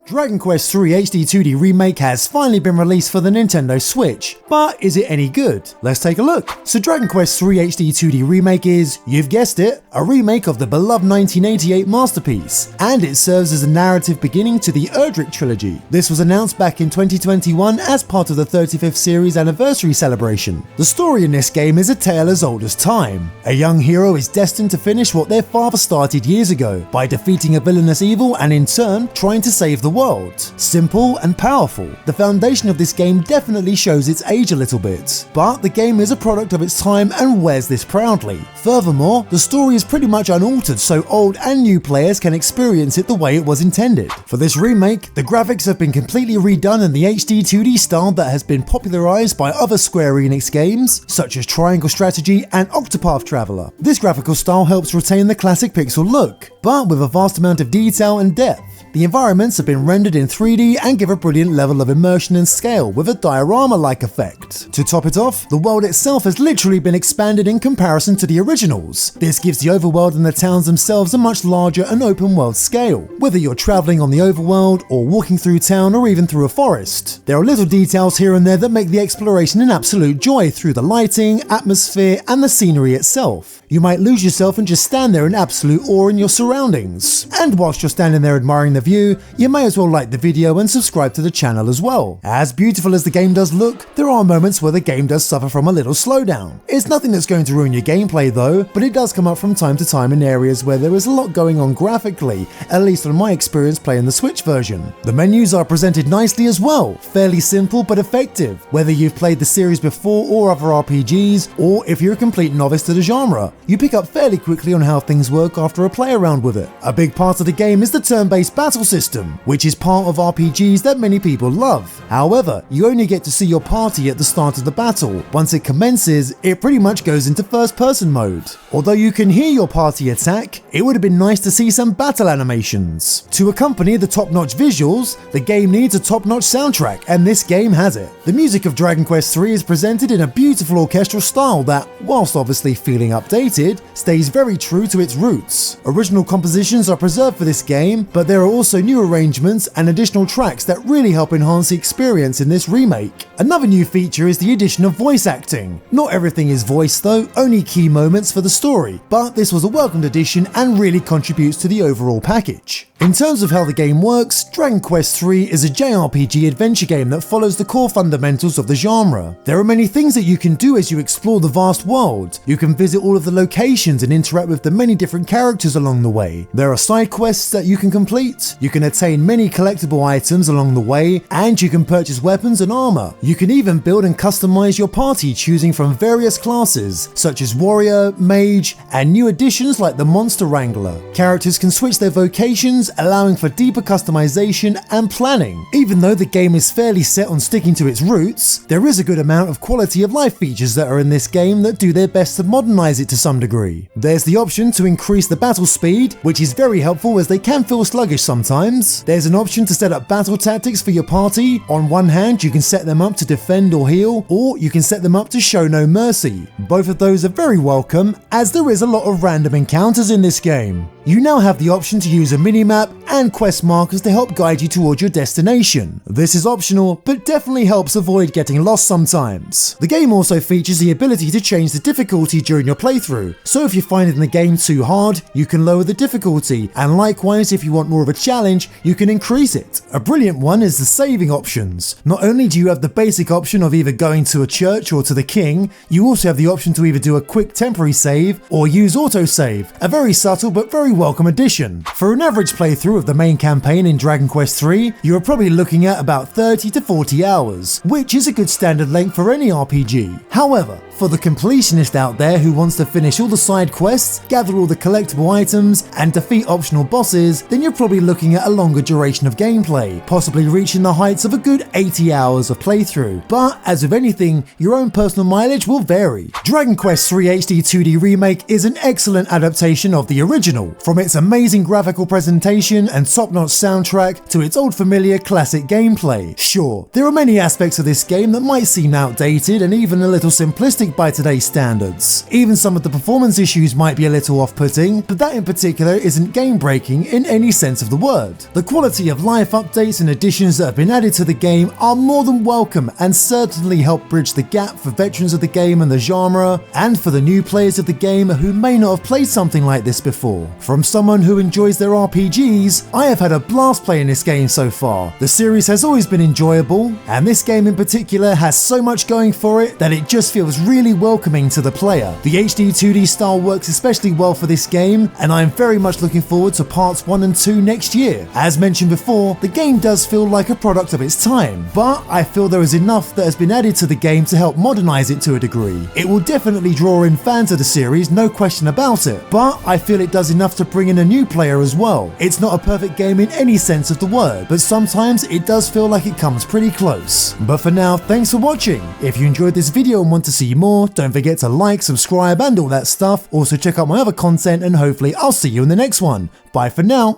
Dragon Quest III HD-2D Remake has finally been released for the Nintendo Switch, but is it any good? Let's take a look. So Dragon Quest III HD-2D Remake is, you've guessed it, a remake of the beloved 1988 masterpiece, and it serves as a narrative beginning to the Erdrick trilogy. This was announced back in 2021 as part of the 35th series anniversary celebration. The story in this game is a tale as old as time. A young hero is destined to finish what their father started years ago by defeating a villainous evil and in turn trying to save the world. Simple and powerful. The foundation of this game definitely shows its age a little bit, but the game is a product of its time and wears this proudly. Furthermore, the story is pretty much unaltered, so old and new players can experience it the way it was intended. For this remake, the graphics have been completely redone in the HD-2D style that has been popularized by other Square Enix games, such as Triangle Strategy and Octopath Traveler. This graphical style helps retain the classic pixel look, but with a vast amount of detail and depth. The environments have been rendered in 3D and give a brilliant level of immersion and scale with a diorama-like effect. To top it off, the world itself has literally been expanded in comparison to the originals. This gives the overworld and the towns themselves a much larger and open world scale, whether you're travelling on the overworld or walking through town or even through a forest. There are little details here and there that make the exploration an absolute joy through the lighting, atmosphere and the scenery itself. You might lose yourself and just stand there in absolute awe in your surroundings. And whilst you're standing there admiring the view, you may as well like the video and subscribe to the channel as well. As beautiful as the game does look, there are moments where the game does suffer from a little slowdown. It's nothing that's going to ruin your gameplay though, but it does come up from time to time in areas where there is a lot going on graphically, at least on my experience playing the Switch version. The menus are presented nicely as well, fairly simple but effective, whether you've played the series before or other RPGs, or if you're a complete novice to the genre. You pick up fairly quickly on how things work after a play around with it. A big part of the game is the turn-based battle system, which is part of RPGs that many people love. However, you only get to see your party at the start of the battle. Once it commences, it pretty much goes into first-person mode. Although you can hear your party attack, it would have been nice to see some battle animations. To accompany the top-notch visuals, the game needs a top-notch soundtrack, and this game has it. The music of Dragon Quest III is presented in a beautiful orchestral style that, whilst obviously feeling updated, stays very true to its roots. Original compositions are preserved for this game, but there are also new arrangements and additional tracks that really help enhance the experience in this remake. Another new feature is the addition of voice acting. Not everything is voiced though, only key moments for the story, but this was a welcomed addition and really contributes to the overall package. In terms of how the game works, Dragon Quest III is a JRPG adventure game that follows the core fundamentals of the genre. There are many things that you can do as you explore the vast world. You can visit all of the locations and interact with the many different characters along the way. There are side quests that you can complete, you can attain many collectible items along the way, and you can purchase weapons and armor. You can even build and customize your party choosing from various classes, such as warrior, mage, and new additions like the monster wrangler. Characters can switch their vocations, allowing for deeper customization and planning. Even though the game is fairly set on sticking to its roots, there is a good amount of quality of life features that are in this game that do their best to modernize it to some degree. There's the option to increase the battle speed, which is very helpful as they can feel sluggish sometimes. There's an option to set up battle tactics for your party. On one hand, you can set them up to defend or heal, or you can set them up to show no mercy. Both of those are very welcome, as there is a lot of random encounters in this game. You now have the option to use a minimap and quest markers to help guide you towards your destination. This is optional, but definitely helps avoid getting lost sometimes. The game also features the ability to change the difficulty during your playthrough, so if you're finding the game too hard, you can lower the difficulty, and likewise if you want more of a challenge, you can increase it. A brilliant one is the saving options. Not only do you have the basic option of either going to a church or to the king, you also have the option to either do a quick temporary save or use autosave, a very subtle but very welcome addition. For an average playthrough of the main campaign in Dragon Quest III, you are probably looking at about 30 to 40 hours, which is a good standard length for any RPG. However, for the completionist out there who wants to finish all the side quests, gather all the collectible items, and defeat optional bosses, then you're probably looking at a longer duration of gameplay, possibly reaching the heights of a good 80 hours of playthrough. But as with anything, your own personal mileage will vary. Dragon Quest III HD-2D Remake is an excellent adaptation of the original, from its amazing graphical presentation and top-notch soundtrack to its old familiar classic gameplay. Sure, there are many aspects of this game that might seem outdated and even a little simplistic fantastic by today's standards. Even some of the performance issues might be a little off-putting, but that in particular isn't game-breaking in any sense of the word. The quality of life updates and additions that have been added to the game are more than welcome and certainly help bridge the gap for veterans of the game and the genre, and for the new players of the game who may not have played something like this before. From someone who enjoys their RPGs, I have had a blast playing this game so far. The series has always been enjoyable, and this game in particular has so much going for it that it just feels really welcoming to the player. The HD-2D style works especially well for this game, and I am very much looking forward to parts 1 and 2 next year. As mentioned before, the game does feel like a product of its time, but I feel there is enough that has been added to the game to help modernize it to a degree. It will definitely draw in fans of the series, no question about it, but I feel it does enough to bring in a new player as well. It's not a perfect game in any sense of the word, but sometimes it does feel like it comes pretty close. But for now, thanks for watching. If you enjoyed this video and want to see more, don't forget to like, subscribe and all that stuff. Also check out my other content, and hopefully I'll see you in the next one. Bye for now.